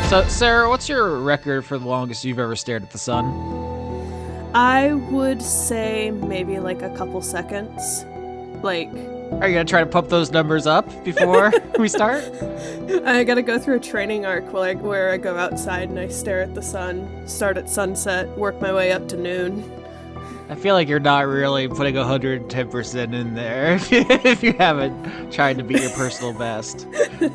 So, Sarah, what's your record for the longest you've ever stared at the sun? I would say maybe like a couple seconds. Like, Are you going to try to pump those numbers up before we start? I gotta go through a training arc where I go outside and I stare at the sun, start at sunset, work my way up to noon. I feel like you're not really putting 110% in there if you haven't tried to beat your personal best.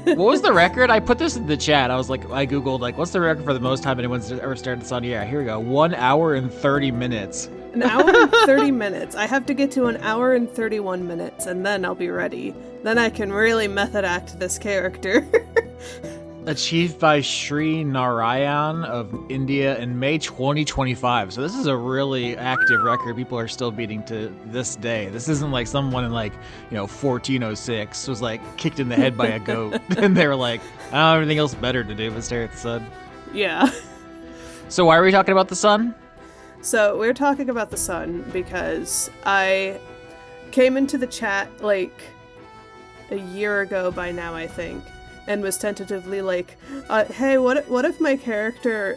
What was the record? I put this in the chat. I Googled, what's the record for the most time anyone's ever stared at the sun? Yeah, here we go. 1 hour and 30 minutes. An hour and 30 minutes. I have to get to an hour and 31 minutes, and then I'll be ready. Then I can really method act this character. Achieved by Sri Narayan of India in May 2025. So this is a really active record. People are still beating to this day. This isn't like someone in 1406 was kicked in the head by a goat and they were like, I don't have anything else better to do but stare at the sun. Yeah. So why are we talking about the sun? So we're talking about the sun because I came into the chat a year ago by now, I think. And was tentatively hey, what if my character,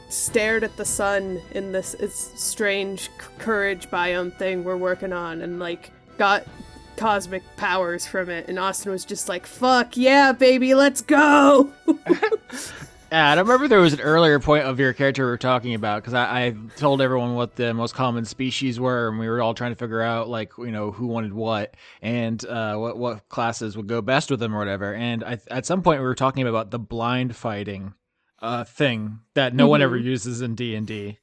stared at the sun in this strange courage biome thing we're working on and, got cosmic powers from it? And Austin was just like, fuck yeah, baby, let's go! I don't remember there was an earlier point of your character we were talking about, because I told everyone what the most common species were, and we were all trying to figure out, who wanted what, and what classes would go best with them or whatever. And at some point we were talking about the blind fighting thing that no one ever uses in D&D.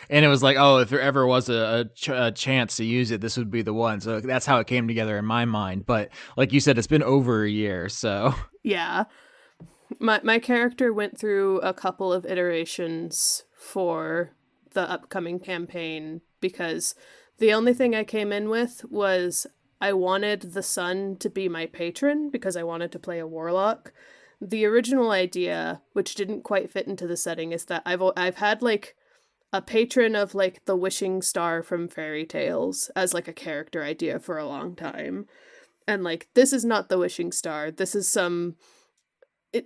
And it was if there ever was a chance to use it, this would be the one. So that's how it came together in my mind. But like you said, it's been over a year, so... Yeah. My character went through a couple of iterations for the upcoming campaign because the only thing I came in with was I wanted the sun to be my patron because I wanted to play a warlock. The original idea, which didn't quite fit into the setting, is that I've had a patron of the wishing star from fairy tales as a character idea for a long time. And this is not the wishing star. This is some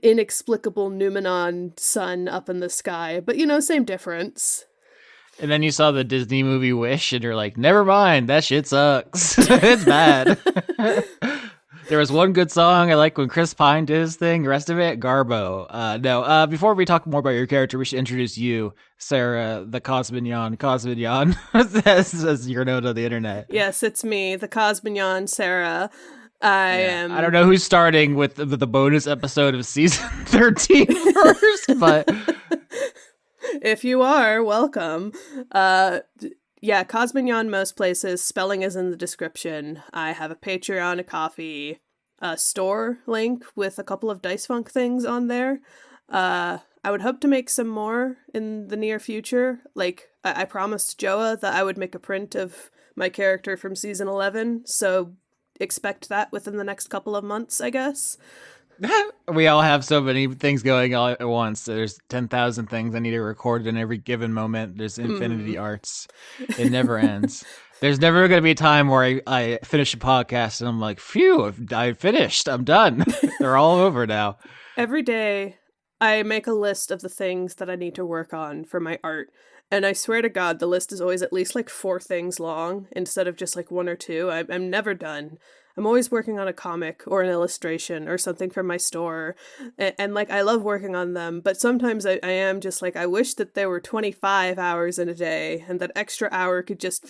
inexplicable Numenon sun up in the sky, but same difference. And then you saw the Disney movie Wish, and you're like, never mind, that shit sucks. It's bad. There was one good song I like when Chris Pine did his thing. The rest of it, Garbo. Before we talk more about your character, we should introduce you, Sarah, the Cosmignon, as you're known on the internet. Yes, it's me, the Cosmignon, Sara. I don't know who's starting with the bonus episode of season 13 first, but if you are, welcome. Cosmignon most places. Spelling is in the description. I have a Patreon, a coffee, a store link with a couple of Dice Funk things on there. I would hope to make some more in the near future. I promised Joa that I would make a print of my character from season 11, so expect that within the next couple of months, I guess. We all have so many things going all at once. There's 10,000 things I need to record in every given moment. There's infinity arts. It never ends. There's never going to be a time where I finish a podcast and I'm like, phew, I finished. I'm done. They're all over now. Every day, I make a list of the things that I need to work on for my art. And I swear to God, the list is always at least 4 things long instead of just 1 or 2. I'm never done. I'm always working on a comic or an illustration or something from my store. And I love working on them, but sometimes I am just I wish that there were 25 hours in a day and that extra hour could just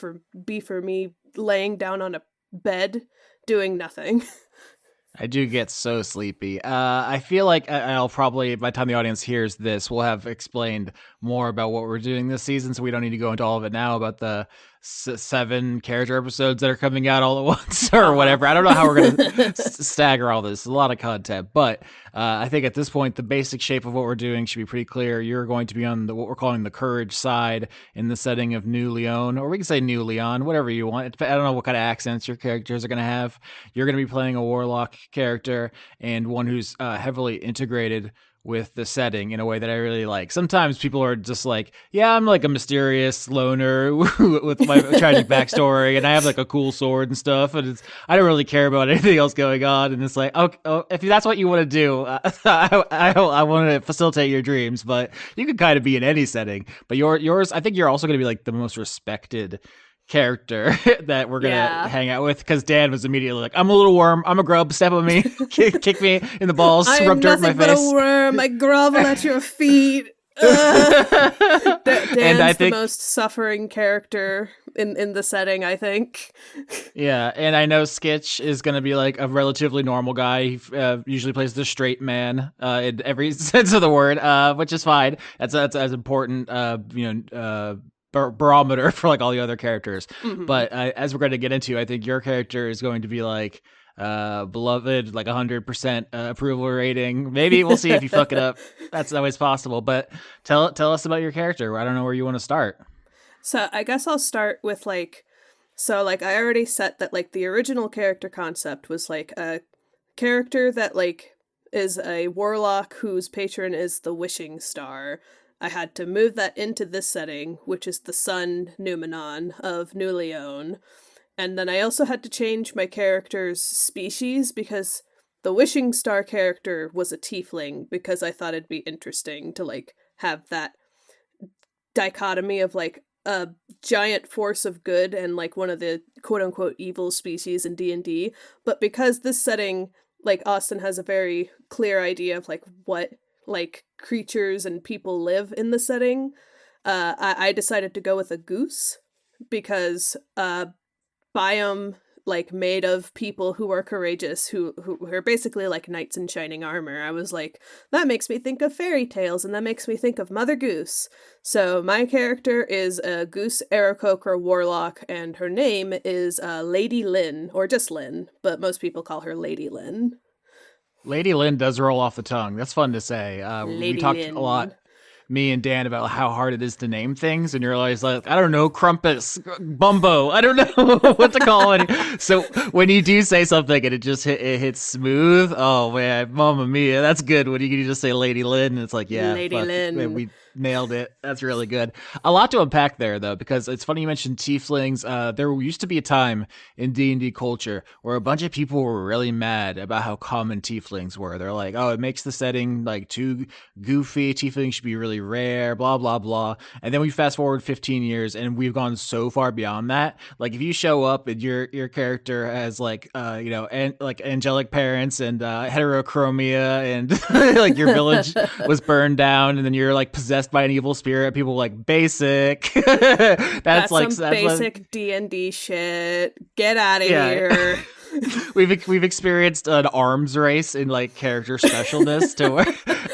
be for me laying down on a bed doing nothing. I do get so sleepy. I feel like I'll probably, by the time the audience hears this, we'll have explained more about what we're doing this season, so we don't need to go into all of it now about the 7 character episodes that are coming out all at once or whatever. I don't know how we're going to stagger all this. It's a lot of content, but I think at this point, the basic shape of what we're doing should be pretty clear. You're going to be on what we're calling the courage side in the setting of New Leon, or we can say New Leon, whatever you want. I don't know what kind of accents your characters are going to have. You're going to be playing a warlock character and one who's heavily integrated with the setting in a way that I really like. Sometimes people are just like, yeah, I'm like a mysterious loner with my tragic backstory, and I have like a cool sword and stuff, and I don't really care about anything else going on. And it's like, okay, oh, if that's what you want to do, I want to facilitate your dreams, but you could kind of be in any setting. But yours, I think you're also going to be like the most respected character that we're gonna Yeah. hang out with, because Dan was immediately like, I'm a little worm, I'm a grub, step on me, kick me in the balls, I rub am dirt in my nothing but a face. worm. I grovel at your feet. And I Dan's the think, most suffering character in the setting, I think. yeah, and I know Skitch is gonna be like a relatively normal guy. He usually plays the straight man in every sense of the word, which is fine. That's as important, barometer for like all the other characters. Mm-hmm. But as we're going to get into, I think your character is going to be like beloved, like 100% approval rating. Maybe we'll see if you fuck it up. That's always possible. But tell us about your character. I don't know where you want to start. So I guess I'll start with like I already set that like the original character concept was like a character that like is a warlock whose patron is the wishing star. I had to move that into this setting, which is the sun Numenon of New Leon. And then I also had to change my character's species because the wishing star character was a tiefling, because I thought it'd be interesting to like have that dichotomy of like a giant force of good and like one of the quote unquote evil species in D&D. But because this setting, like Austin has a very clear idea of like what like creatures and people live in the setting, I decided to go with a goose because biome like made of people who are courageous, who are basically like knights in shining armor. I was like, that makes me think of fairy tales, and that makes me think of Mother Goose. So my character is a goose aarakocra warlock, and her name is Lady Lin, or just Lin, but most people call her Lady Lin. Lady Lin does roll off the tongue. That's fun to say. We Lady talked a lot, Lin. me and Dan, about how hard it is to name things, and you're always like, I don't know, crumpets, bumbo, I don't know what to call it. So when you do say something and it hits smooth, oh man, mamma mia, that's good. When you can just say Lady Lin, and it's like, yeah, Lady fuck, man, Lin. we nailed it. That's really good. A lot to unpack there, though, because it's funny you mentioned tieflings. There used to be a time in D&D culture where a bunch of people were really mad about how common tieflings were. They're like, oh, it makes the setting like too goofy. Tieflings should be really rare, blah blah blah. And then we fast forward 15 years, and we've gone so far beyond that. Like if you show up and your character has like like angelic parents and heterochromia, and like your village was burned down, and then you're like possessed by an evil spirit, people are like basic. That's like some basic D&D shit. Get out of yeah. here. We've experienced an arms race in like character specialness to where,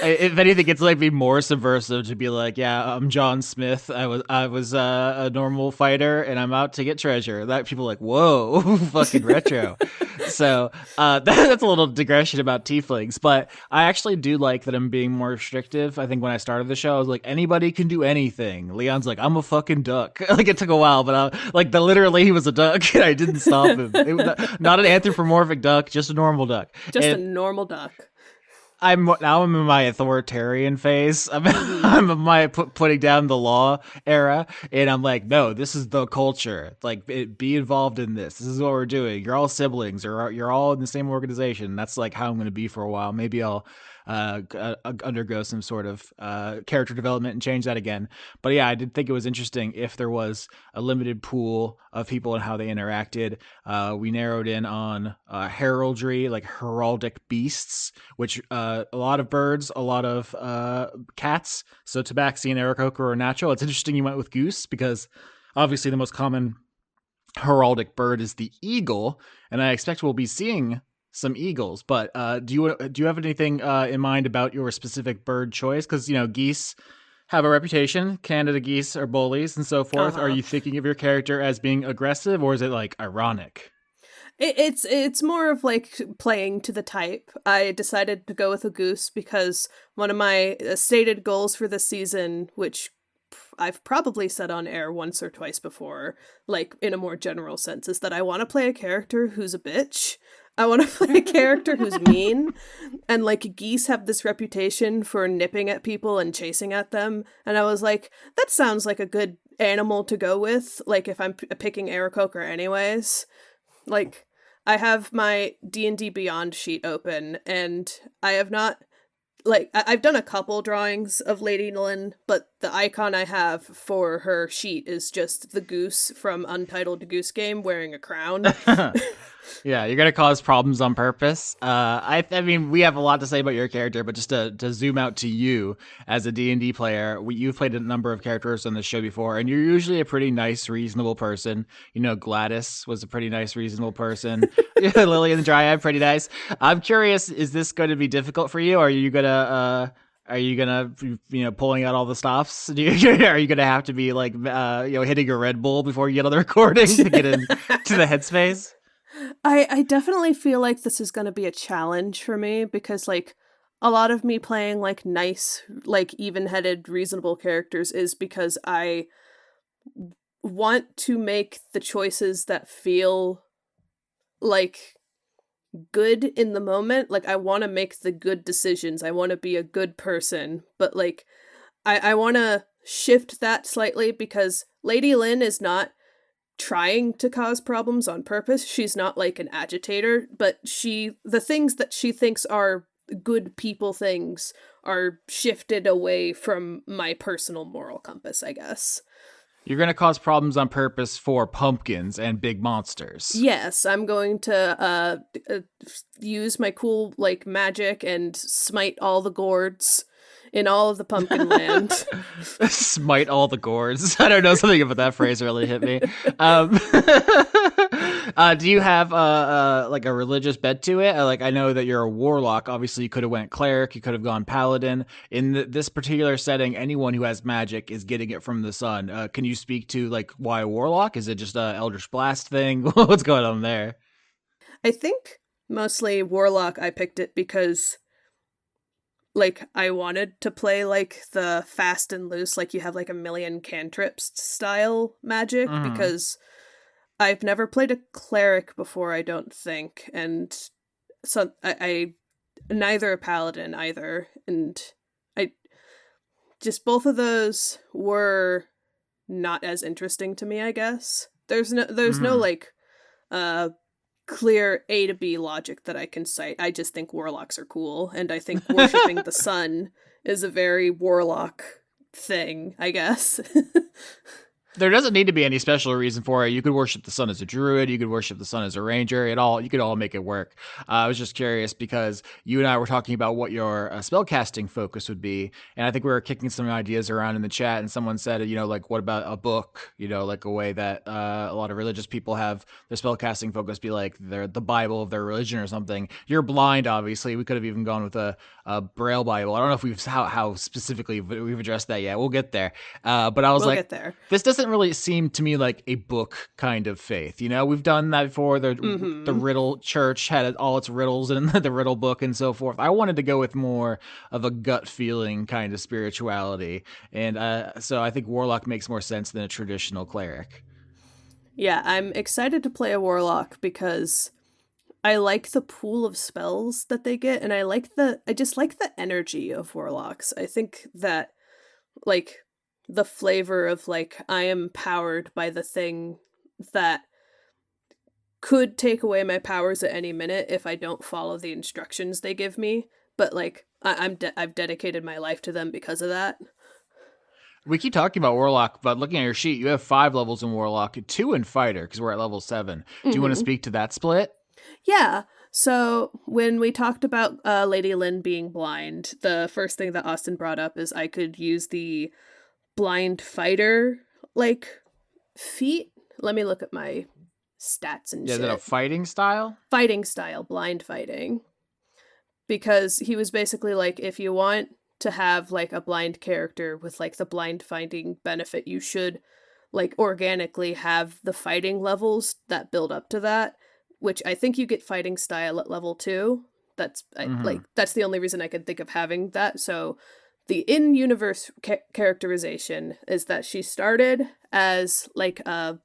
if anything, it's like be more subversive to be like, yeah, I'm John Smith. I was a normal fighter, and I'm out to get treasure. That people are like, whoa, fucking retro. So that's a little digression about tieflings, but I actually do like that I'm being more restrictive. I think when I started the show, I was like, anybody can do anything. Leon's like, I'm a fucking duck. Like it took a while, but literally he was a duck, and I didn't stop him. It was not an anthropomorphic duck, just a normal duck. Just a And normal duck. I'm in my authoritarian phase. Mm-hmm. I'm in my putting down the law era, and I'm like, no, this is the culture. Like, be involved in this. This is what we're doing. You're all siblings, or you're all in the same organization. That's like how I'm going to be for a while. Maybe I'll undergo some sort of character development and change that again. But yeah, I did think it was interesting if there was a limited pool of people and how they interacted. We narrowed in on heraldry, like heraldic beasts, which a lot of birds, a lot of cats. So tabaxi and aarakocra are natural. It's interesting you went with goose because obviously the most common heraldic bird is the eagle, and I expect we'll be seeing some eagles. But do you have anything in mind about your specific bird choice? Because geese have a reputation. Canada geese are bullies and so forth. Are Uh-huh. you thinking of your character as being aggressive, or is it like ironic? It's more of like playing to the type. I decided to go with a goose because one of my stated goals for this season, which I've probably said on air once or twice before, like in a more general sense, is that I want to play a character who's a bitch. I want to play a character who's mean, and like geese have this reputation for nipping at people and chasing at them. And I was like, that sounds like a good animal to go with. Like if I'm picking aarakocra anyways, like I have my D&D Beyond sheet open, and I have not like I've done a couple drawings of Lady Lin, but the icon I have for her sheet is just the goose from Untitled Goose Game wearing a crown. Yeah, you're gonna cause problems on purpose. I mean, we have a lot to say about your character, but just to zoom out to you as a D&D player, you've played a number of characters on the show before, and you're usually a pretty nice, reasonable person. You know, Gladys was a pretty nice, reasonable person. Lily and the Dryad, pretty nice. I'm curious, is this going to be difficult for you? Are you gonna, pulling out all the stops? Are you gonna have to be like, hitting a Red Bull before you get on the recording to get in to the headspace? I definitely feel like this is going to be a challenge for me because, like, a lot of me playing, like, nice, like, even-headed, reasonable characters is because I want to make the choices that feel, like, good in the moment. Like, I want to make the good decisions. I want to be a good person. But, like, I want to shift that slightly because Lady Lin is not trying to cause problems on purpose. She's not like an agitator, but the things that she thinks are good people things are shifted away from my personal moral compass, I guess. You're gonna cause problems on purpose for pumpkins and big monsters. Yes, I'm going to use my cool like magic and smite all the gourds in all of the pumpkin land. Smite all the gourds. I don't know, something about that phrase really hit me. Do you have like a religious bent to it? Like, I know that you're a warlock. Obviously, you could have went cleric. You could have gone paladin. In this particular setting, anyone who has magic is getting it from the sun. Can you speak to like why a warlock? Is it just a Eldritch Blast thing? What's going on there? I think mostly warlock. I picked it because like I wanted to play like the fast and loose, like you have like a million cantrips style magic Mm-hmm. because I've never played a cleric before, I don't think, and so I neither a paladin either, and I just both of those were not as interesting to me, I guess. There's no Mm-hmm. like uh clear A to B logic that I can cite. I just think warlocks are cool, and I think worshipping the sun is a very warlock thing, I guess. There doesn't need to be any special reason for it. You could worship the sun as a druid. You could worship the sun as a ranger. You could all make it work. I was just curious because you and I were talking about what your spellcasting focus would be, and I think we were kicking some ideas around in the chat. And someone said, like what about a book? Like a way that a lot of religious people have their spellcasting focus be like the Bible of their religion or something. You're blind, obviously. We could have even gone with a Braille Bible. I don't know if we've how specifically we've addressed that yet. We'll get there. But I was We'll like, get there. this doesn't really seem to me like a book kind of faith. We've done that before. The Mm-hmm. riddle church had all its riddles in the riddle book and so forth. I wanted to go with more of a gut feeling kind of spirituality, and so I think warlock makes more sense than a traditional cleric. Yeah, I'm excited to play a warlock because I like the pool of spells that they get, and I just like the energy of warlocks. I think that like the flavor of like I am powered by the thing that could take away my powers at any minute if I don't follow the instructions they give me. But like I've dedicated my life to them because of that. We keep talking about warlock, but looking at your sheet, you have 5 levels in warlock, 2 in fighter because we're at level 7. Do you want to Mm-hmm. speak to that split? Yeah. So when we talked about Lady Lin being blind, the first thing that Austin brought up is I could use the blind fighter like feat. Let me look at my stats and Yeah, is it a shit. fighting style? Fighting style, blind fighting. Because he was basically like, if you want to have like a blind character with like the blind fighting benefit, you should like organically have the fighting levels that build up to that, which I think you get fighting style at level 2. Mm-hmm. That's the only reason I could think of having that. So the in-universe characterization is that she started as like a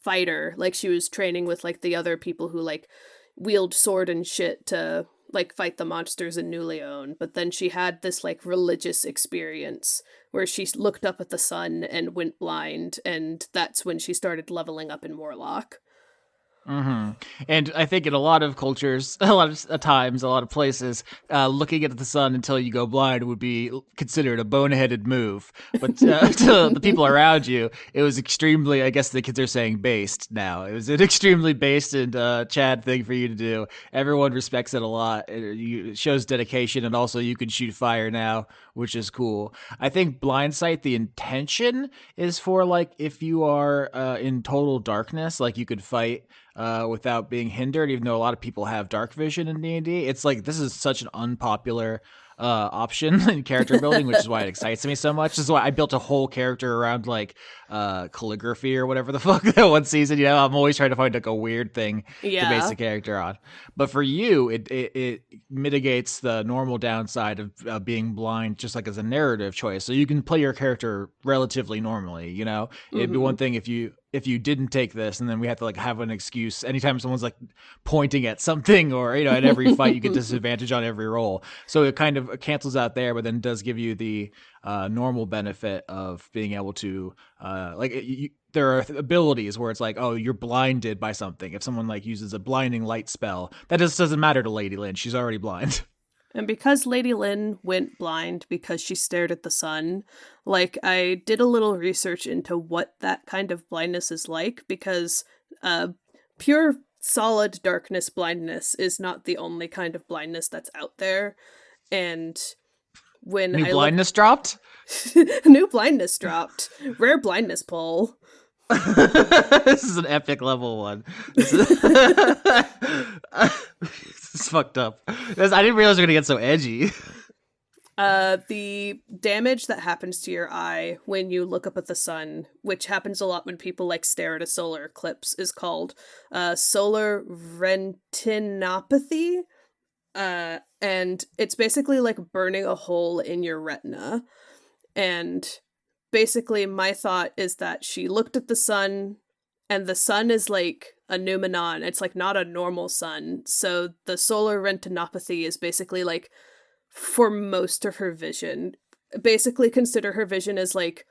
fighter, like she was training with like the other people who like wield sword and shit to like fight the monsters in New Leon, but then she had this like religious experience where she looked up at the sun and went blind, and that's when she started leveling up in warlock. hmm And I think in a lot of cultures, a lot of times, a lot of places, looking at the sun until you go blind would be considered a boneheaded move. But to the people around you, it was extremely, I guess the kids are saying based now. It was an extremely based and Chad thing for you to do. Everyone respects it a lot. It shows dedication, and also you can shoot fire now, which is cool. I think blind sight, the intention is for like if you are in total darkness, like you could fight without being hindered, even though a lot of people have dark vision in D&D. It's like this is such an unpopular option in character building, which is why it excites me so much. This is why I built a whole character around like calligraphy or whatever the fuck that one season. You know, I'm always trying to find like a weird thing to base Yeah. the character on. But for you, it mitigates the normal downside of being blind, just like as a narrative choice. So you can play your character relatively normally. You know, it'd be Mm-hmm. one thing if you didn't take this, and then we have to like have an excuse anytime someone's like pointing at something, or you know, in every fight you get disadvantage on every roll. So it kind of cancels out there, but then does give you the normal benefit of being able to there are abilities where it's like, oh, you're blinded by something. If someone like uses a blinding light spell, that just doesn't matter to Lady Lin. She's already blind. And because Lady Lin went blind because she stared at the sun, like I did a little research into what that kind of blindness is like, because uh, pure solid darkness blindness is not the only kind of blindness that's out there. And when New I looked, blindness dropped. new blindness dropped, rare blindness pull. This is an epic level one. This is, this is fucked up. I didn't realize we were gonna get so edgy. The damage that happens to your eye when you look up at the sun, which happens a lot when people like stare at a solar eclipse, is called solar retinopathy. And it's basically like burning a hole in your retina. And basically, my thought is that she looked at the sun, and the sun is like a numenon. It's like not a normal sun. So the solar retinopathy is basically like for most of her vision. Basically, consider her vision as like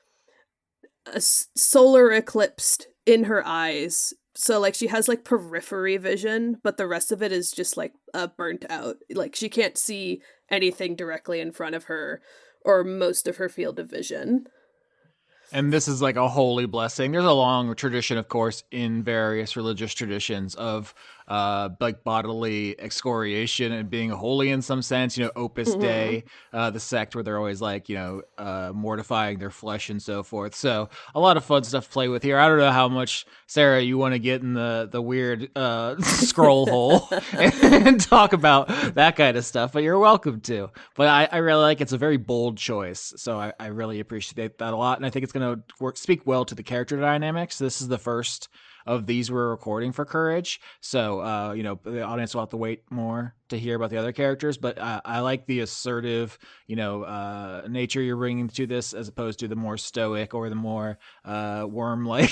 solar eclipsed in her eyes. So like she has like periphery vision, but the rest of it is just like burnt out. Like she can't see anything directly in front of her or most of her field of vision. And this is like a holy blessing. There's a long tradition, of course, in various religious traditions of like bodily excoriation and being holy in some sense. You know, Opus Mm-hmm. Dei, the sect where they're always like, you know, mortifying their flesh and so forth. So a lot of fun stuff to play with here. I don't know how much, Sarah, you want to get in the weird scroll hole and talk about that kind of stuff, but you're welcome to. But I really like it's a very bold choice, so I really appreciate that a lot, and I think it's going to speak well to the character dynamics. This is the first of these we're recording for Courage, so you know the audience will have to wait more to hear about the other characters. But I like the assertive, you know, nature you're bringing to this as opposed to the more stoic or the more worm-like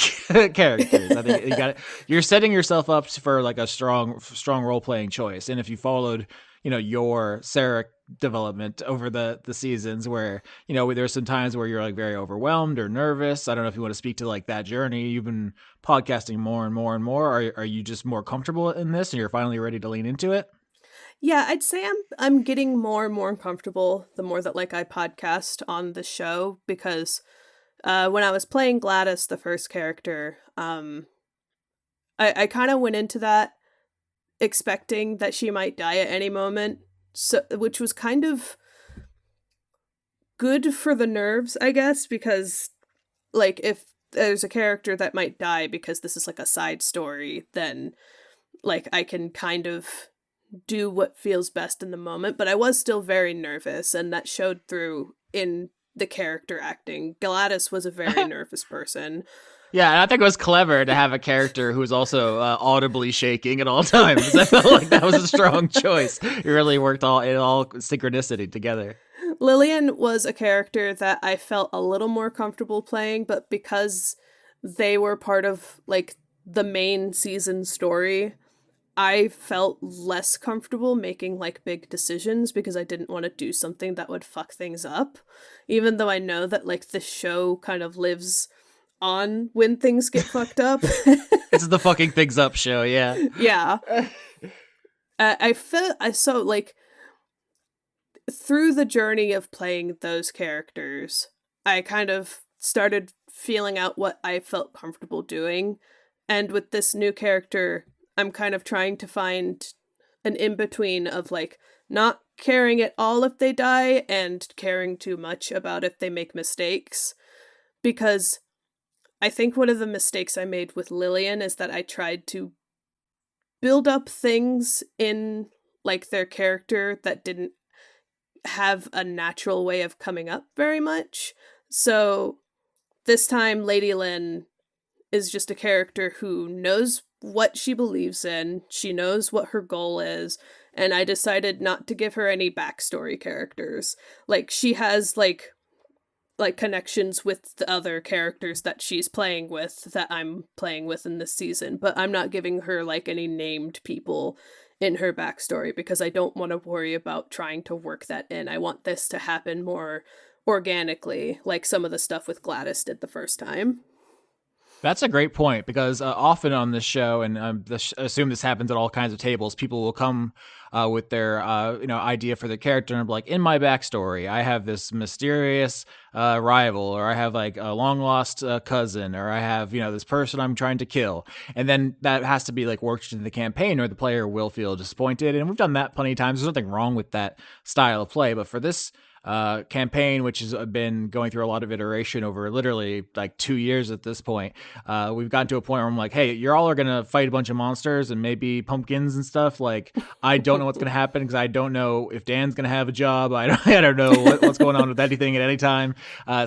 characters. I think you're setting yourself up for like a strong role-playing choice, and if you followed you know your Sarah development over the seasons where you know there's some times where you're like very overwhelmed or nervous. I don't know if you want to speak to like that journey. You've been podcasting more and more and more. Are you just more comfortable in this and you're finally ready to lean into it? Yeah, I'd say I'm getting more and more comfortable the more that like I podcast on the show, because when I was playing Gladys, the first character, I kind of went into that expecting that she might die at any moment, so which was kind of good for the nerves, I guess, because like if there's a character that might die because this is like a side story, then like I can kind of do what feels best in the moment, but I was still very nervous, and that showed through in the character acting. Gladys was a very nervous person. Yeah, and I think it was clever to have a character who was also audibly shaking at all times. I felt like that was a strong choice. It really worked all in all synchronicity together. Lillian was a character that I felt a little more comfortable playing, but because they were part of like the main season story, I felt less comfortable making like big decisions because I didn't want to do something that would fuck things up. Even though I know that like the show kind of lives on when things get fucked up. It's the fucking things up show, yeah. Yeah. I felt I so like through the journey of playing those characters, I kind of started feeling out what I felt comfortable doing. And with this new character, I'm kind of trying to find an in between of like not caring at all if they die and caring too much about if they make mistakes. Because I think one of the mistakes I made with Lillian is that I tried to build up things in like their character that didn't have a natural way of coming up very much. So this time Lady Lin is just a character who knows what she believes in, she knows what her goal is, and I decided not to give her any backstory characters. Like she has like connections with the other characters that she's playing with that I'm playing with in this season, but I'm not giving her like any named people in her backstory because I don't want to worry about trying to work that in. I want this to happen more organically, like some of the stuff with Gladys did the first time. That's a great point because often on this show, and assume this happens at all kinds of tables, people will come with their idea for the character and be like, in my backstory, I have this mysterious rival, or I have like a long lost cousin, or I have this person I'm trying to kill, and then that has to be like worked into the campaign, or the player will feel disappointed. And we've done that plenty of times. There's nothing wrong with that style of play, but for this campaign, which has been going through a lot of iteration over literally like 2 years at this point, we've gotten to a point where I'm like, hey, you're all are gonna fight a bunch of monsters and maybe pumpkins and stuff. Like, I don't know what's gonna happen because I don't know if Dan's gonna have a job. I don't know what's going on with anything at any time.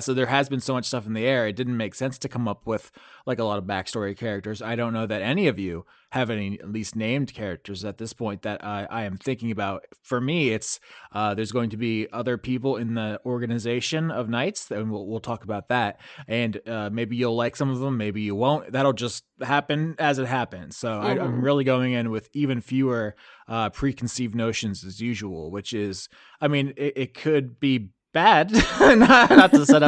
So there has been so much stuff in the air. It didn't make sense to come up with like a lot of backstory characters. I don't know that any of you have any at least named characters at this point that I am thinking about. For me, it's there's going to be other people in the organization of knights, and we'll talk about that. And maybe you'll like some of them, maybe you won't. That'll just happen as it happens. So I'm really going in with even fewer preconceived notions as usual, which is, I mean, it could be bad, not to set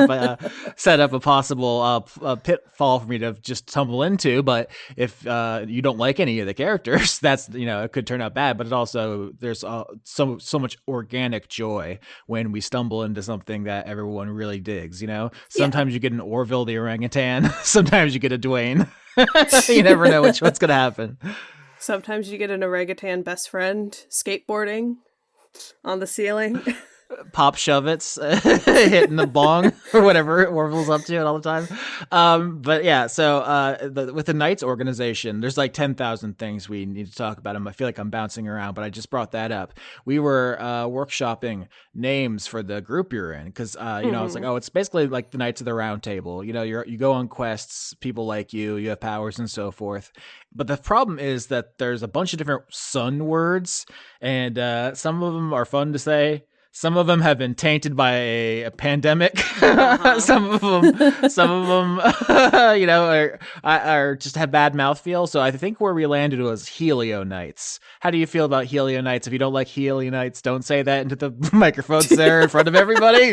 up a possible pitfall for me to just tumble into. But if you don't like any of the characters, that's it could turn out bad. But it also, there's so much organic joy when we stumble into something that everyone really digs. Sometimes you get an Orville the orangutan, sometimes you get a Dwayne. You never know what's gonna happen. Sometimes you get an orangutan best friend skateboarding on the ceiling. Pop Shovets hitting the bong or whatever Orville's up to it all the time. But yeah, so with the Knights organization, there's like 10,000 things we need to talk about. I feel like I'm bouncing around, but I just brought that up. We were workshopping names for the group you're in because I was like, oh, it's basically like the Knights of the Round Table. You go on quests, people like you have powers and so forth. But the problem is that there's a bunch of different sun words, and some of them are fun to say. Some of them have been tainted by a pandemic. Some of them, are just have bad mouthfeel. So I think where we landed was Helio Knights. How do you feel about Helio Knights? If you don't like Helio Knights, don't say that into the microphones there in front of everybody.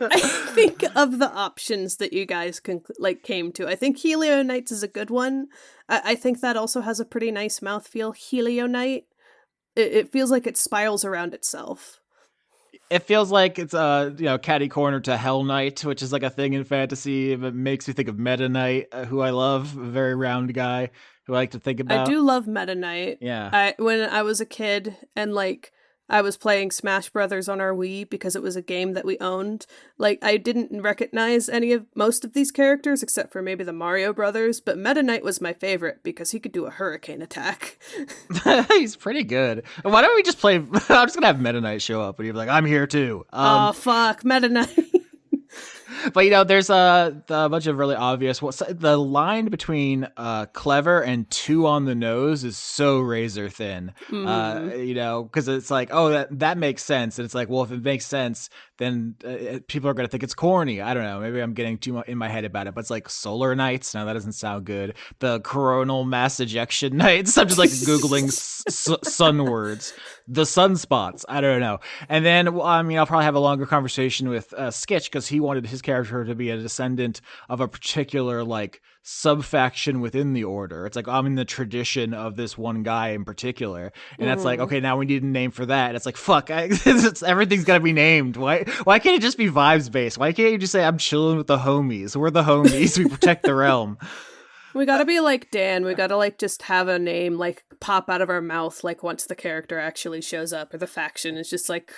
I think of the options that you guys came to, I think Helio Knights is a good one. I think that also has a pretty nice mouthfeel. Helio Knight. It feels like it spirals around itself. It feels like it's catty corner to Hell Knight, which is like a thing in fantasy. It makes me think of Meta Knight, who I love, a very round guy who I like to think about. I do love Meta Knight. Yeah. When I was a kid and I was playing Smash Brothers on our Wii because it was a game that we owned. I didn't recognize most of these characters except for maybe the Mario Brothers, but Meta Knight was my favorite because he could do a hurricane attack. He's pretty good. Why don't we just play? I'm just gonna have Meta Knight show up and he'd be like, "I'm here too." Oh fuck, Meta Knight. But there's a bunch of really obvious. The line between clever and too on the nose is so razor thin. Mm-hmm. Because it's like, oh, that makes sense, and it's like, well, if it makes sense, then people are gonna think it's corny. I don't know. Maybe I'm getting too much in my head about it. But it's like solar nights. Now that doesn't sound good. The coronal mass ejection nights. I'm just like googling sun words. The sunspots. I don't know. And then, I mean, I'll probably have a longer conversation with Skitch because he wanted his character to be a descendant of a particular like subfaction within the order. It's like I'm in the tradition of this one guy in particular, and that's like, Mm-hmm. okay, now we need a name for that. And it's like, fuck, everything's gotta be named. Why can't it just be vibes based? Why can't you just say I'm chilling with the homies? We're the homies. We protect the realm. We gotta be like Dan. We gotta like just have a name like pop out of our mouth like once the character actually shows up, or the faction is just like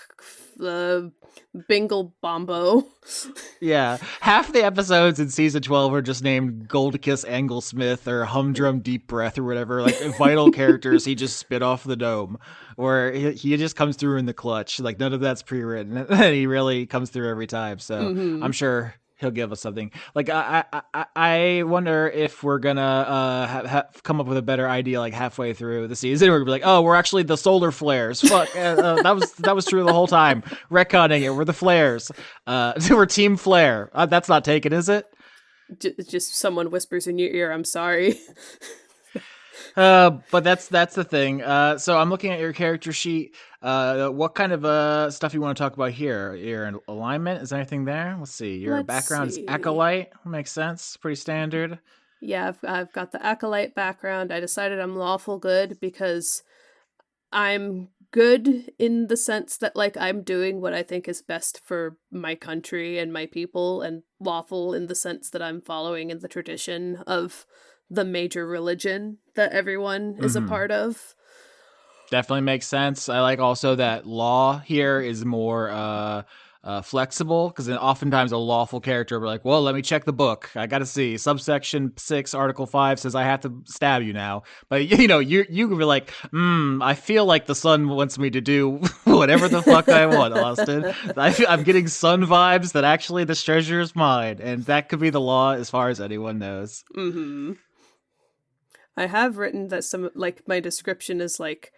Bingle Bombo. Yeah, half the episodes in season 12 are just named Goldkiss Anglesmith or Humdrum Deep Breath or whatever, like vital characters he just spit off the dome, or he just comes through in the clutch. Like none of that's pre-written, and he really comes through every time. So Mm-hmm. I'm sure he'll give us something. Like I wonder if we're gonna come up with a better idea like halfway through the season, where we're like, oh, we're actually the solar flares. Fuck, that was true the whole time. Retconning it, we're the flares. We're Team Flare. That's not taken, is it? Just someone whispers in your ear, "I'm sorry." But that's the thing. So I'm looking at your character sheet. What kind of stuff you want to talk about here? Your alignment, is there anything there? Let's see. Your Let's background's see. acolyte. Makes sense. Pretty standard. Yeah, I've got the acolyte background. I decided I'm lawful good because I'm good in the sense that like I'm doing what I think is best for my country and my people, and lawful in the sense that I'm following in the tradition of the major religion that everyone is a Mm-hmm. part of. Definitely makes sense. I like also that law here is more flexible, because oftentimes a lawful character will be like, well, let me check the book. I got to see subsection 6, article 5 says I have to stab you now. But you can be like, I feel like the sun wants me to do whatever the fuck I want, Austin. I'm getting sun vibes that actually this treasure is mine, and that could be the law as far as anyone knows. Mm-hmm. I have written that some like my description is like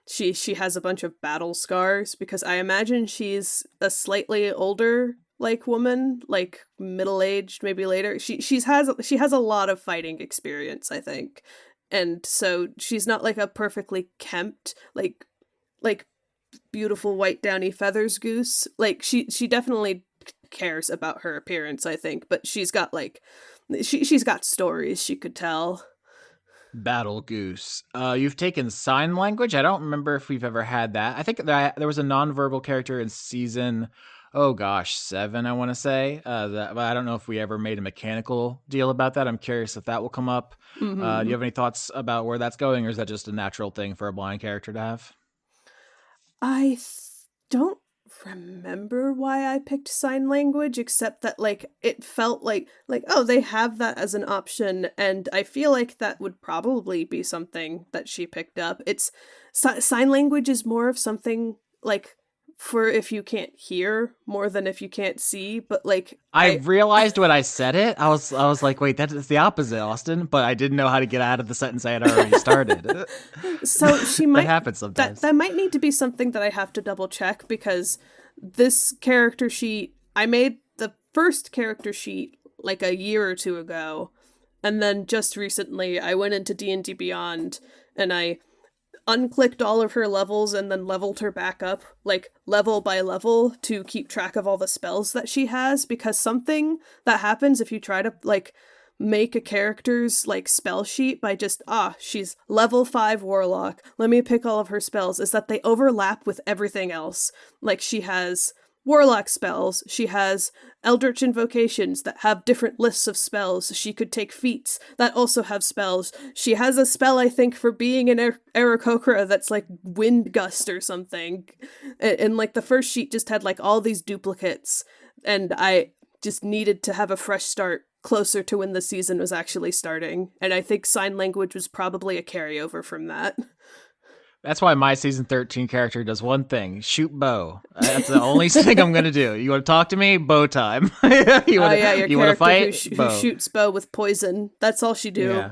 she has a bunch of battle scars because I imagine she's a slightly older like woman, like middle-aged, maybe later. She has a lot of fighting experience, I think. And so she's not like a perfectly kempt like beautiful white downy feathers goose. Like she definitely cares about her appearance, I think, but she's got like she's got stories she could tell. Battle Goose. You've taken sign language. I don't remember if we've ever had that. I think that there was a nonverbal character in season, oh gosh, 7, I want to say. But I don't know if we ever made a mechanical deal about that. I'm curious if that will come up. Do Mm-hmm. you have any thoughts about where that's going, or is that just a natural thing for a blind character to have? Don't remember why I picked sign language, except that like it felt like oh, they have that as an option, and I feel like that would probably be something that she picked up. It's sign language is more of something like for if you can't hear more than if you can't see, but like I I realized when I said it, I was like, wait, that is the opposite, Austin. But I didn't know how to get out of the sentence I had already started. so she That might happens sometimes. that might need to be something that I have to double check because this character sheet I made the first character sheet like a year or two ago, and then just recently I went into D&D Beyond and I unclicked all of her levels and then leveled her back up like level by level to keep track of all the spells that she has, because something that happens if you try to like make a character's like spell sheet by just she's level 5 warlock, let me pick all of her spells, is that they overlap with everything else. Like she has warlock spells, she has eldritch invocations that have different lists of spells, she could take feats that also have spells, she has a spell I think for being an aarakocra that's like wind gust or something, and like the first sheet just had like all these duplicates, and I just needed to have a fresh start closer to when the season was actually starting, and I think sign language was probably a carryover from that. That's why my season 13 character does one thing: shoot bow. That's the only thing I'm gonna do. You want to talk to me? Bow time. you Oh want yeah, to your you want to character fight? who Bow. shoots bow with poison. That's all she do. Yeah.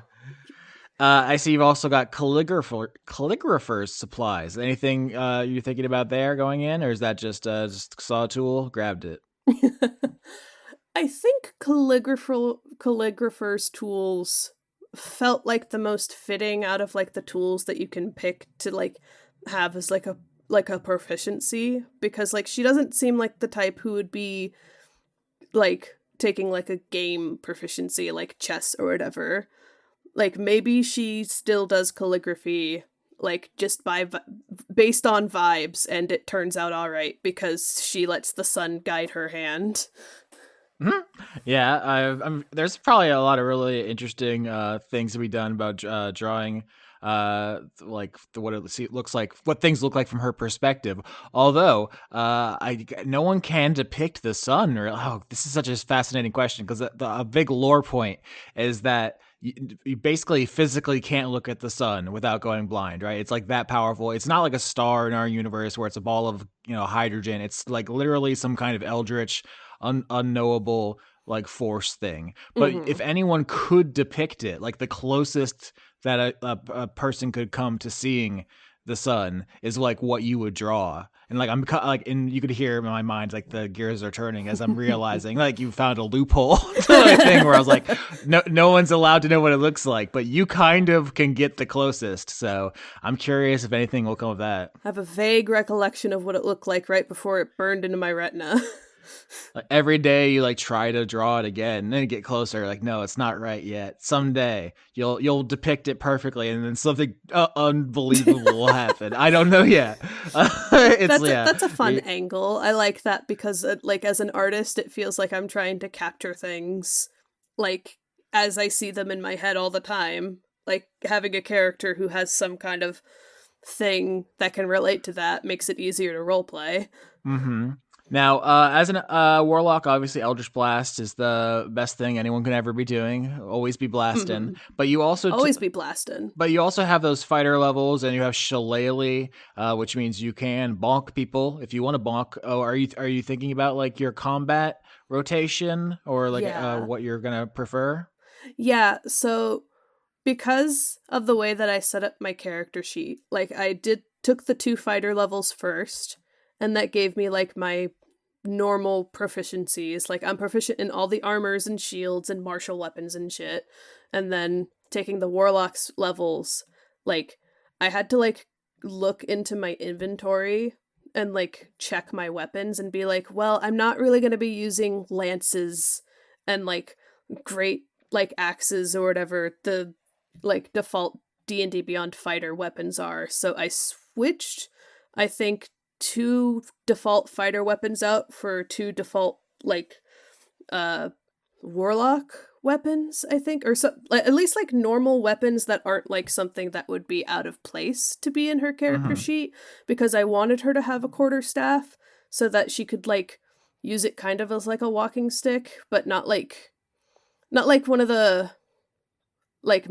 I see you've also got calligrapher's supplies. Anything you're thinking about there going in, or is that just saw a tool, grabbed it? I think calligrapher's tools felt like the most fitting out of like the tools that you can pick to like have as like a proficiency, because like she doesn't seem like the type who would be like taking like a game proficiency like chess or whatever. Like maybe she still does calligraphy like just based on vibes, and it turns out all right because she lets the sun guide her hand. Mhm. Yeah, there's probably a lot of really interesting things to be done about drawing, looks like, what things look like from her perspective. Although, no one can depict the sun. Or this is such a fascinating question, because a big lore point is that you basically physically can't look at the sun without going blind, right? It's like that powerful. It's not like a star in our universe where it's a ball of hydrogen. It's like literally some kind of eldritch unknowable like force thing. But Mm-hmm. if anyone could depict it, like the closest that a person could come to seeing the sun is like what you would draw. And like and you could hear in my mind like the gears are turning as I'm realizing like you found a loophole to the thing where I was like, no one's allowed to know what it looks like, but you kind of can get the closest. So I'm curious if anything will come of that. I have a vague recollection of what it looked like right before it burned into my retina. Like every day you like try to draw it again, and then you get closer. Like, no, it's not right yet. Someday you'll depict it perfectly, and then something unbelievable will happen. I don't know yet. It's yeah. That's a fun angle. I like that because like as an artist, it feels like I'm trying to capture things like as I see them in my head all the time. Like having a character who has some kind of thing that can relate to that makes it easier to roleplay. Mm-hmm. Now, as an warlock, obviously Eldritch Blast is the best thing anyone can ever be doing. Always be blasting. Mm-hmm. But you also Always be blasting. but you also have those fighter levels, and you have Shillelagh, which means you can bonk people if you want to bonk. Oh, are you thinking about like your combat rotation, or like Yeah. what you're gonna prefer? Yeah, so because of the way that I set up my character sheet, like I did took the two fighter levels first, and that gave me like my normal proficiencies. Like I'm proficient in all the armors and shields and martial weapons and shit. And then taking the warlock's levels, like I had to like look into my inventory and like check my weapons and be like, well, I'm not really going to be using lances and like great like axes or whatever the like default D&D Beyond fighter weapons are. So I switched, I think, two default fighter weapons out for two default like uh warlock weapons, I think, or so at least like normal weapons that aren't like something that would be out of place to be in her character Mm-hmm. sheet, because I wanted her to have a quarterstaff so that she could like use it kind of as like a walking stick, but not like one of the like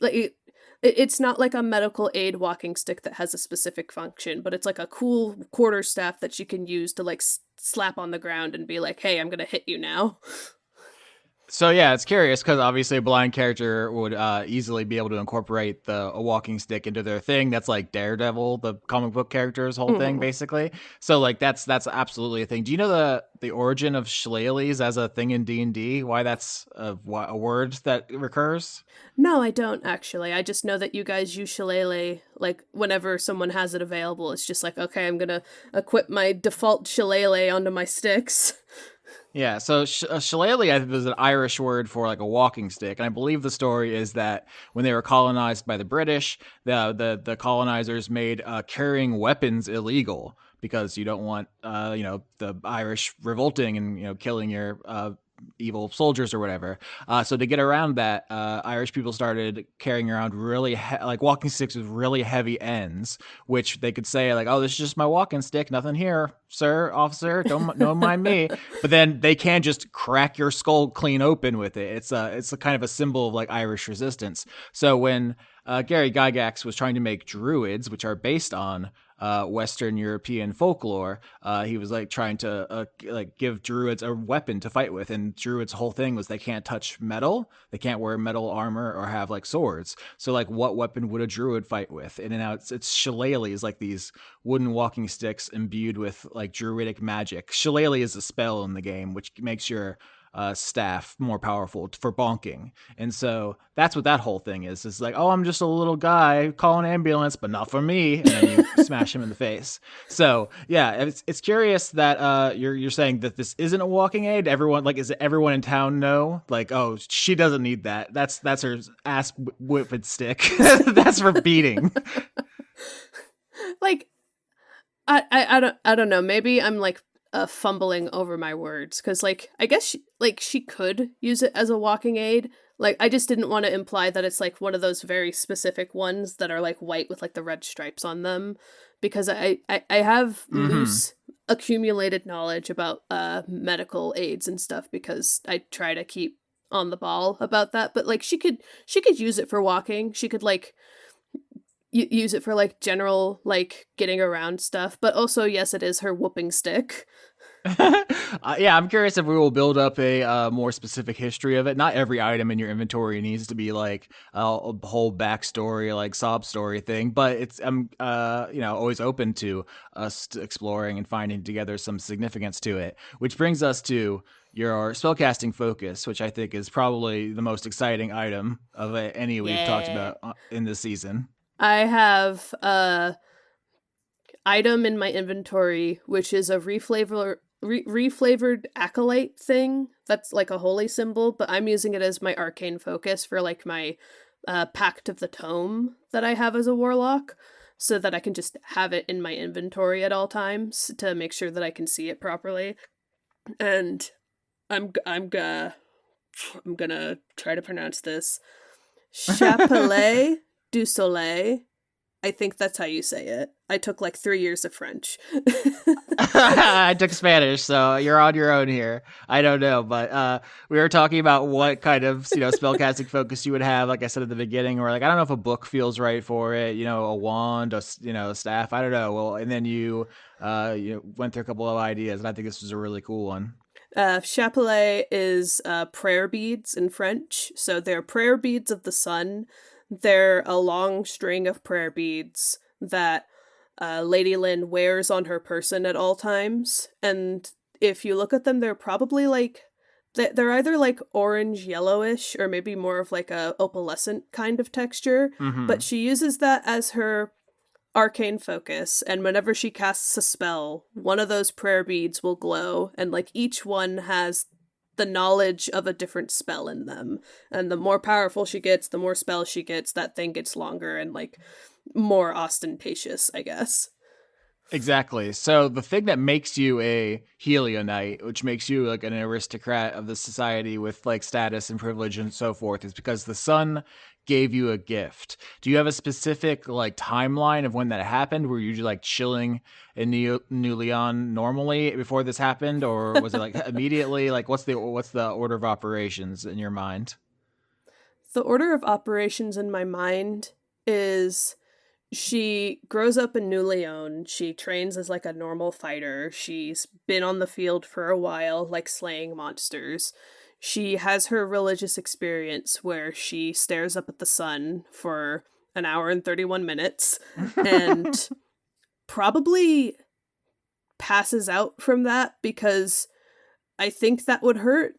like it's not like a medical aid walking stick that has a specific function, but it's like a cool quarterstaff that you can use to like slap on the ground and be like, "Hey, I'm gonna hit you now." So yeah, it's curious because obviously a blind character would easily be able to incorporate a walking stick into their thing. That's like Daredevil, the comic book character's whole thing, Mm. basically. So like that's absolutely a thing. Do you know the origin of shillelaghs as a thing in D&D? Why that's a word that recurs? No, I don't actually. I just know that you guys use shillelagh like whenever someone has it available. It's just like, okay, I'm gonna equip my default shillelagh onto my sticks. Yeah, so shillelagh, I think, is an Irish word for like a walking stick, and I believe the story is that when they were colonized by the British, the colonizers made carrying weapons illegal because you don't want the Irish revolting and killing your evil soldiers or whatever. So to get around that, Irish people started carrying around really like walking sticks with really heavy ends, which they could say like, "Oh, this is just my walking stick, nothing here, sir, officer, don't mind me." But then they can just crack your skull clean open with it. It's a kind of a symbol of like Irish resistance. So when Gary Gygax was trying to make druids, which are based on Western European folklore, he was like trying to like give druids a weapon to fight with, and druids' whole thing was they can't touch metal, they can't wear metal armor or have like swords. So like, what weapon would a druid fight with? And now it's shillelaghs, like these wooden walking sticks imbued with like druidic magic. Shillelagh is a spell in the game which makes your staff more powerful for bonking. And so that's what that whole thing is. It's like, oh, I'm just a little guy, call an ambulance, but not for me. And then you smash him in the face. So yeah, it's curious that you're saying that this isn't a walking aid. Everyone, like, is it everyone in town know? Like, oh, she doesn't need that. That's her ass whipping stick. That's for beating. Like, I don't know. Maybe I'm like fumbling over my words because like I guess she could use it as a walking aid. Like I just didn't want to imply that it's like one of those very specific ones that are like white with like the red stripes on them, because I have loose accumulated knowledge about medical aids and stuff because I try to keep on the ball about that. But like she could use it for walking. She could like use it for like general like getting around stuff, but also yes, it is her whooping stick. Yeah, I'm curious if we will build up a more specific history of it. Not every item in your inventory needs to be like a whole backstory, like sob story thing, but it's always open to us exploring and finding together some significance to it. Which brings us to your spellcasting focus, which I think is probably the most exciting item of any we've talked about in this season. I have a item in my inventory which is a reflavored acolyte thing that's like a holy symbol, but I'm using it as my arcane focus for like my Pact of the Tome that I have as a warlock, so that I can just have it in my inventory at all times to make sure that I can see it properly. And I'm gonna try to pronounce this. Chapelet du Soleil. I think that's how you say it. I took like 3 years of French. I took Spanish, so you're on your own here. I don't know, but we were talking about what kind of spellcasting focus you would have. Like I said at the beginning, or like I don't know if a book feels right for it. A wand, a staff. I don't know. Well, and then you went through a couple of ideas, and I think this was a really cool one. Chapelet is prayer beads in French, so they're prayer beads of the sun. They're a long string of prayer beads that Lady Lin wears on her person at all times. And if you look at them, they're probably like, they're either like orange yellowish or maybe more of like a opalescent kind of texture. Mm-hmm. But she uses that as her arcane focus, and whenever she casts a spell, one of those prayer beads will glow, and like each one has the knowledge of a different spell in them. And the more powerful she gets, the more spells she gets, that thing gets longer and like more ostentatious, I guess. Exactly. So the thing that makes you a Helionite, which makes you like an aristocrat of the society with like status and privilege and so forth, is because the sun gave you a gift. Do you have a specific like timeline of when that happened? Were you just like chilling in New Leon normally before this happened, or was it like immediately? Like what's the order of operations in your mind? The order of operations in my mind is she grows up in New Leon. She trains as like a normal fighter. She's been on the field for a while, like slaying monsters. She has her religious experience where she stares up at the sun for an hour and 31 minutes and probably passes out from that because I think that would hurt.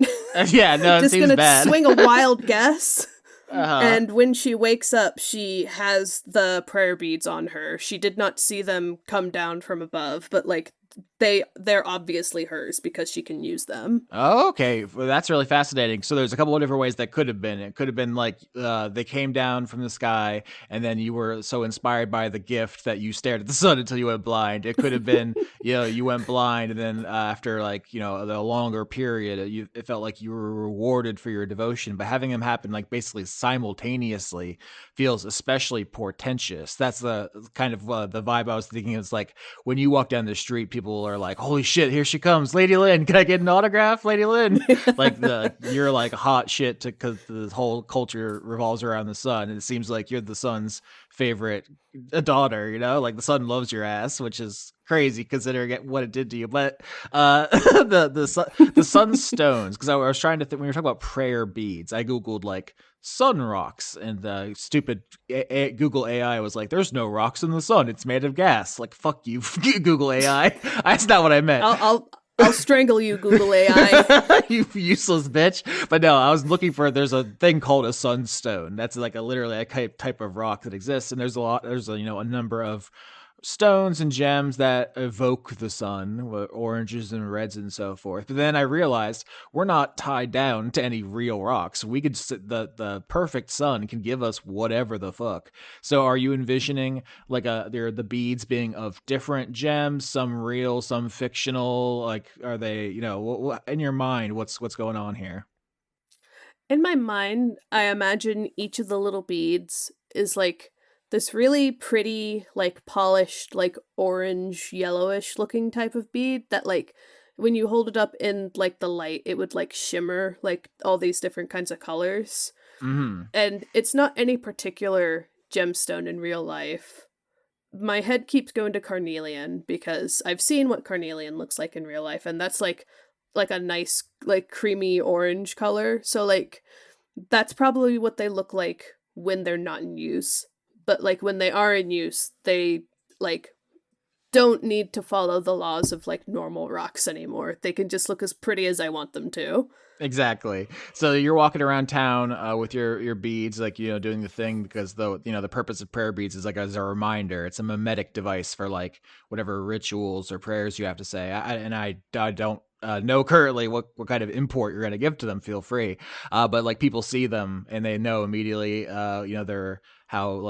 Yeah, no, it Just seems gonna bad. swing a wild guess. Uh-huh. And when she wakes up, she has the prayer beads on her. She did not see them come down from above, but like they're obviously hers because she can use them. Oh, okay. Well, that's really fascinating. So there's a couple of different ways that could have been. It could have been like they came down from the sky, and then you were so inspired by the gift that you stared at the sun until you went blind. It could have been, you went blind, and then after like the longer period, it felt like you were rewarded for your devotion. But having them happen like basically simultaneously feels especially portentous. That's the kind of the vibe I was thinking. It's like when you walk down the street, people are like, "Holy shit, here she comes, Lady Lin! Can I get an autograph, Lady Lin?" Like you're like hot shit because the whole culture revolves around the sun, and it seems like you're the sun's favorite daughter. Like the sun loves your ass, which is crazy considering what it did to you. But the sun stones, because I was trying to think when we were talking about prayer beads, I googled like sun rocks, and stupid Google AI was like, "There's no rocks in the sun. It's made of gas." Like, fuck you, Google AI. That's not what I meant. I'll strangle you, Google AI. You useless bitch. But no, I was looking for. There's a thing called a sunstone. That's like literally a type of rock that exists, and there's a number of stones and gems that evoke the sun, oranges and reds and so forth. But then I realized we're not tied down to any real rocks. We could the perfect sun can give us whatever the fuck. So are you envisioning like the beads being of different gems, some real, some fictional? Like, are they in your mind? What's going on here? In my mind, I imagine each of the little beads is like this really pretty, like polished, like orange, yellowish looking type of bead that like when you hold it up in like the light, it would like shimmer like all these different kinds of colors. Mm-hmm. And it's not any particular gemstone in real life. My head keeps going to carnelian because I've seen what carnelian looks like in real life, and that's like a nice like creamy orange color. So like that's probably what they look like when they're not in use. But like when they are in use, they like don't need to follow the laws of like normal rocks anymore. They can just look as pretty as I want them to. Exactly. So you're walking around town with your beads, like doing the thing, because the purpose of prayer beads is like as a reminder. It's a mimetic device for like whatever rituals or prayers you have to say. I don't know currently what kind of import you're going to give to them. Feel free, but like people see them and they know immediately. They're how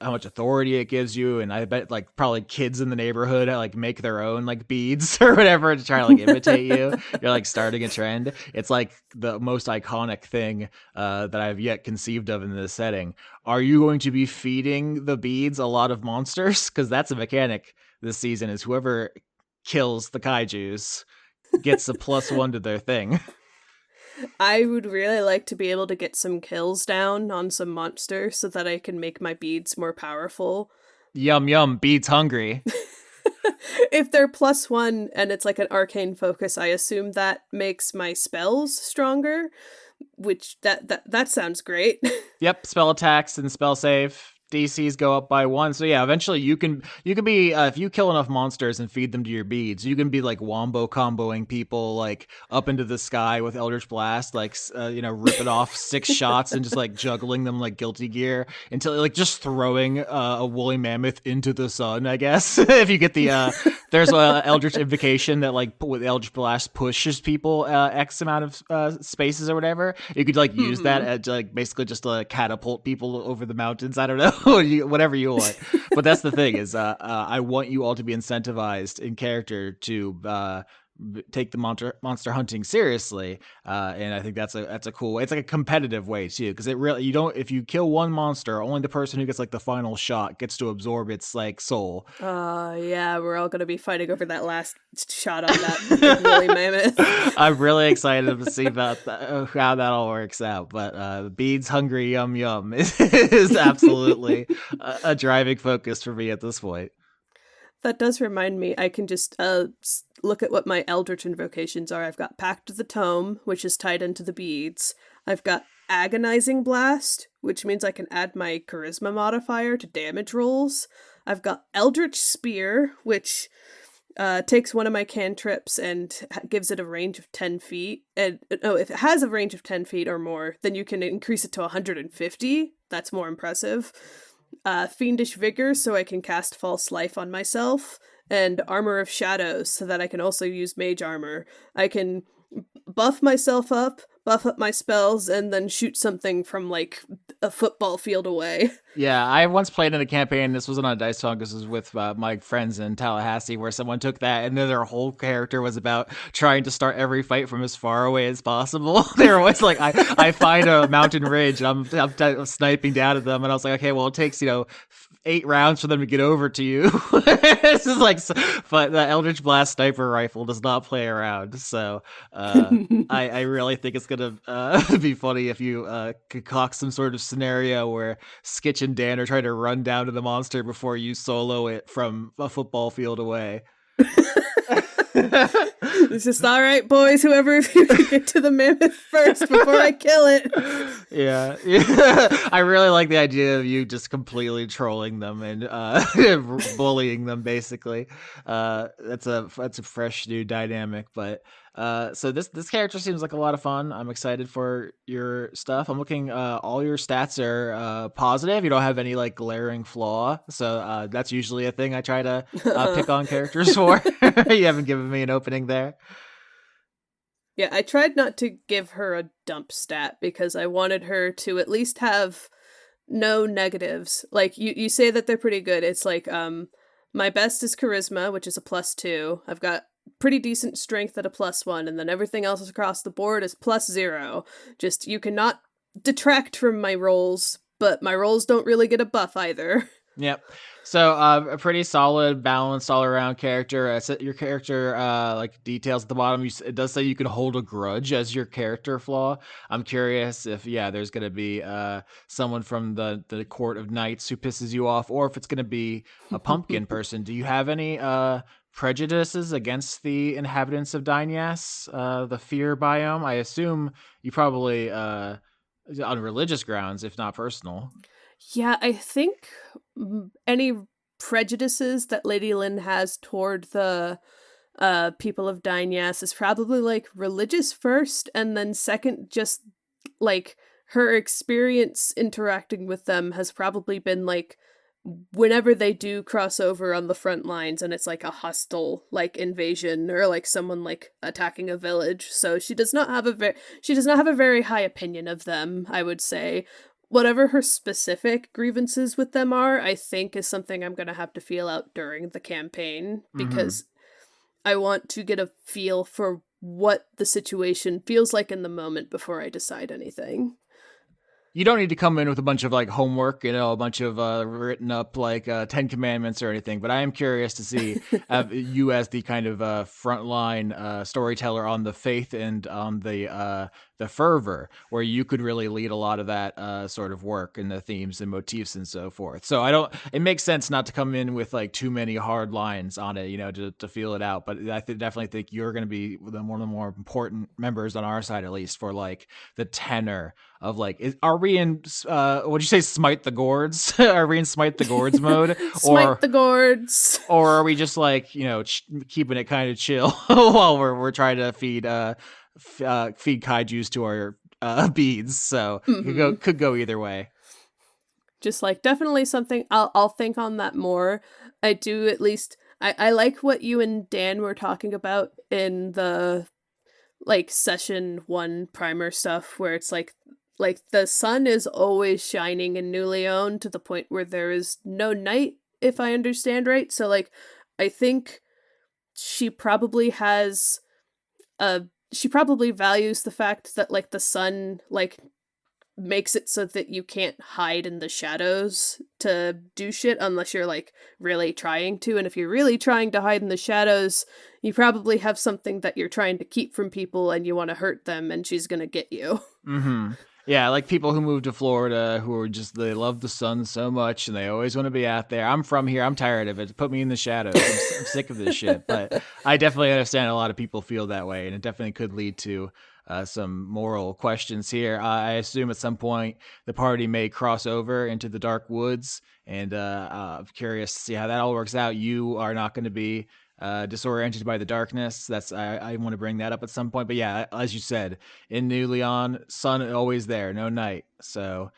much authority it gives you, and I bet like probably kids in the neighborhood like make their own like beads or whatever to try to like imitate you. You're like starting a trend. It's like the most iconic thing that I've yet conceived of in this setting. Are you going to be feeding the beads a lot of monsters? Because that's a mechanic this season. Is whoever kills the kaijus gets a +1 to their thing. I would really like to be able to get some kills down on some monsters so that I can make my beads more powerful. Yum yum, beads hungry. If they're +1 and it's like an arcane focus, I assume that makes my spells stronger, which that sounds great. Yep, spell attacks and spell save DCs go up by 1. So yeah, eventually you can be if you kill enough monsters and feed them to your beads, you can be like wombo comboing people like up into the sky with Eldritch Blast, like ripping off 6 shots and just like juggling them like Guilty Gear until like just throwing a woolly mammoth into the sun. I guess if you get the there's a Eldritch Invocation that like with Eldritch Blast pushes people X amount of spaces or whatever. You could like use that as like basically just to catapult people over the mountains. I don't know. Whatever you want. But that's the thing is I want you all to be incentivized in character to take the monster hunting seriously, and I think that's a cool way. It's like a competitive way too, because it really if you kill one monster, only the person who gets like the final shot gets to absorb its like soul. Yeah, we're all gonna be fighting over that last shot on that woolly mammoth. I'm really excited to see about how that all works out. But beads hungry yum yum is absolutely a driving focus for me at this point. That does remind me, I can just look at what my Eldritch invocations are. I've got Pact of the Tome, which is tied into the beads. I've got Agonizing Blast, which means I can add my Charisma modifier to damage rolls. I've got Eldritch Spear, which takes one of my cantrips and gives it a range of 10 feet. And if it has a range of 10 feet or more, then you can increase it to 150. That's more impressive. Fiendish Vigor, so I can cast False Life on myself, and Armor of Shadows so that I can also use Mage Armor. I can buff myself up, buff up my spells, and then shoot something from like a football field away. Yeah, I once played in a campaign. This wasn't on Dice Talk. This was with my friends in Tallahassee, where someone took that, and then their whole character was about trying to start every fight from as far away as possible. They were always like, I find a mountain ridge, and I'm sniping down at them, and I was like, okay, well, it takes 8 rounds for them to get over to you. This is like, but the Eldritch Blast sniper rifle does not play around. So I really think it's gonna be funny if you concoct some sort of scenario where Skitch and Dan are trying to run down to the monster before you solo it from a football field away. It's just all right, boys. Whoever, if you can get to the mammoth first before I kill it. Yeah. I really like the idea of you just completely trolling them and bullying them. Basically, that's a fresh new dynamic. But so this character seems like a lot of fun. I'm excited for your stuff. I'm looking. All your stats are positive. You don't have any like glaring flaw. So that's usually a thing I try to pick on characters for. You haven't given me an opening there. Yeah, I tried not to give her a dump stat because I wanted her to at least have no negatives. Like you say that they're pretty good. It's like my best is charisma, which is a +2. I've got pretty decent strength at a +1, and then everything else across the board is +0. Just you cannot detract from my rolls, but my rolls don't really get a buff either. Yep. So a pretty solid, balanced all around character. Your character like details at the bottom. It does say you can hold a grudge as your character flaw. I'm curious if there's gonna be someone from the court of knights who pisses you off, or if it's gonna be a pumpkin person. Do you have any prejudices against the inhabitants of Dynias, the fear biome? I assume you probably on religious grounds, if not personal. Yeah, I think any prejudices that Lady Lin has toward the people of Dynias is probably like religious first, and then second, just like her experience interacting with them has probably been like whenever they do cross over on the front lines and it's like a hostile like invasion or like someone like attacking a village. So she does not have a very high opinion of them, I would say. Whatever her specific grievances with them are, I think is something I'm going to have to feel out during the campaign because I want to get a feel for what the situation feels like in the moment before I decide anything. You don't need to come in with a bunch of like homework, a bunch of written up like 10 commandments or anything. But I am curious to see you as the kind of frontline storyteller on the faith and on the fervor, where you could really lead a lot of that sort of work and the themes and motifs and so forth. So it makes sense not to come in with like too many hard lines on it, to feel it out. But I definitely think you're going to be one of the more important members on our side, at least for like the tenor of like, are we in, what'd you say, Smite the Gourds? Are we in Smite the Gourds mode? Smite the Gourds. Or are we just like, keeping it kind of chill while we're trying to feed kaijus to our beads? So could go either way. Just like definitely something I'll think on that more. I do at least I like what you and Dan were talking about in the like session 1 primer stuff where it's like the sun is always shining in New Leon to the point where there is no night, if I understand right. So like I think she probably values the fact that like the sun like makes it so that you can't hide in the shadows to do shit unless you're like really trying to. And if you're really trying to hide in the shadows, you probably have something that you're trying to keep from people and you want to hurt them, and she's gonna get you. Yeah, like people who move to Florida who are just, they love the sun so much and they always want to be out there. I'm from here. I'm tired of it. Put me in the shadows. I'm sick of this shit. But I definitely understand a lot of people feel that way, and it definitely could lead to some moral questions here. I assume at some point the party may cross over into the dark woods, and I'm curious to see how that all works out. You are not going to be disoriented by the darkness. I want to bring that up at some point. But yeah, as you said, in New Leon, sun always there, no night. So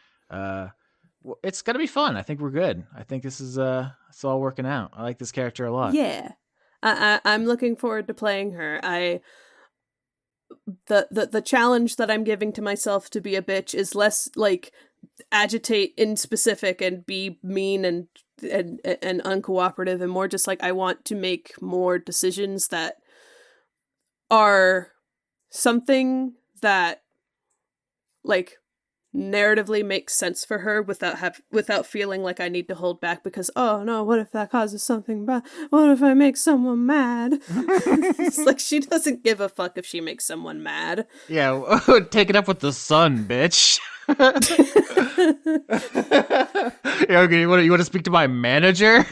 It's gonna be fun. I think we're good. I think this is it's all working out. I like this character a lot. Yeah. I'm looking forward to playing her. The challenge that I'm giving to myself to be a bitch is less like agitate in specific and be mean and uncooperative, and more just like I want to make more decisions that are something that like narratively makes sense for her without feeling like I need to hold back because, oh no, what if that causes something bad? What if I make someone mad? It's like she doesn't give a fuck if she makes someone mad. Yeah, take it up with the sun, bitch. You want to speak to my manager?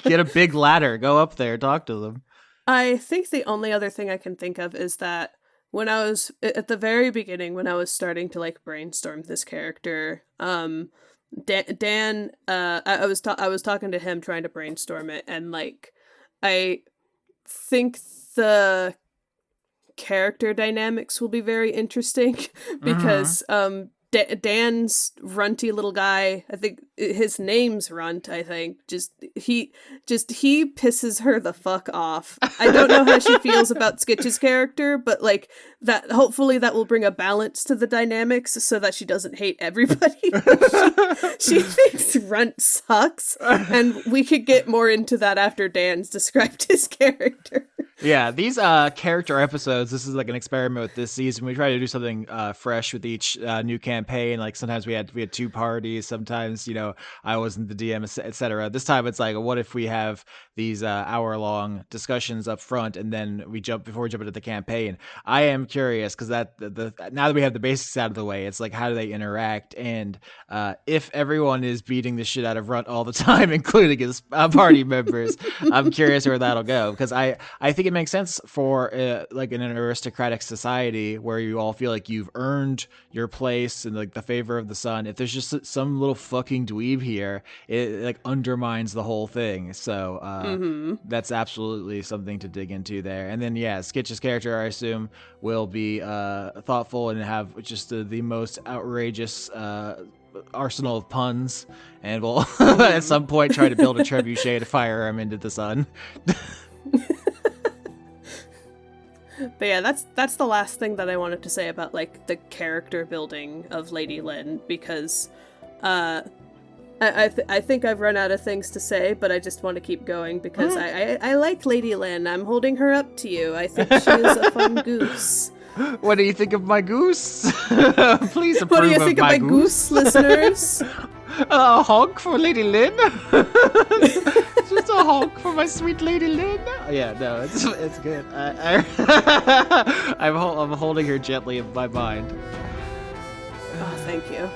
Get a big ladder, go up there, talk to them. I think the only other thing I can think of is that when I was at the very beginning, when I was starting to like brainstorm this character, Dan, I was talking to him trying to brainstorm it, and like I think the character dynamics will be very interesting because Dan's runty little guy, I think his name's Runt, I think, he pisses her the fuck off. I don't know how she feels about Skitch's character, but like that, hopefully that will bring a balance to the dynamics so that she doesn't hate everybody. she thinks Runt sucks, and we could get more into that after Dan's described his character. Yeah, these character episodes, this is like an experiment with this season. We try to do something fresh with each new campaign. Like sometimes we had two parties, sometimes, I wasn't the DM, etc. This time it's like, what if we have these hour-long discussions up front, and then before we jump into the campaign. I am curious because now that we have the basics out of the way, it's like, how do they interact? And if everyone is beating the shit out of Runt all the time, including his party members, I'm curious where that'll go, because I think it makes sense for like in an aristocratic society where you all feel like you've earned your place and like the favor of the sun. If there's just some little fucking dweeb here, it like undermines the whole thing. So that's absolutely something to dig into there. And then Skitch's character, I assume, will be thoughtful and have just the most outrageous arsenal of puns, and will at some point try to build a trebuchet to fire him into the sun. But yeah, that's the last thing that I wanted to say about like the character building of Lady Lin, because I think I've run out of things to say, but I just want to keep going because I like Lady Lin. I'm holding her up to you. I think she is a fun goose. What do you think of my goose? Please approve of my goose. What do you think of my goose, listeners? A honk for Lady Lin? Just a honk for my sweet Lady Lin? Yeah, no, it's good. I'm holding her gently in my mind. Oh, thank you.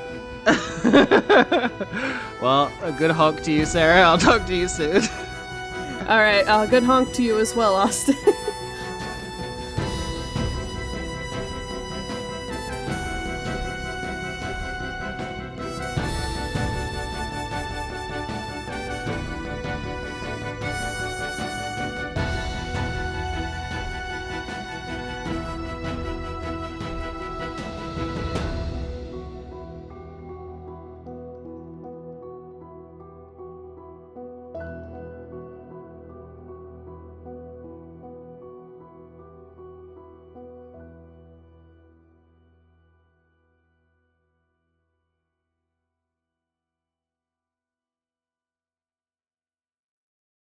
Well, a good honk to you, Sarah. I'll talk to you soon. All right, good honk to you as well, Austin.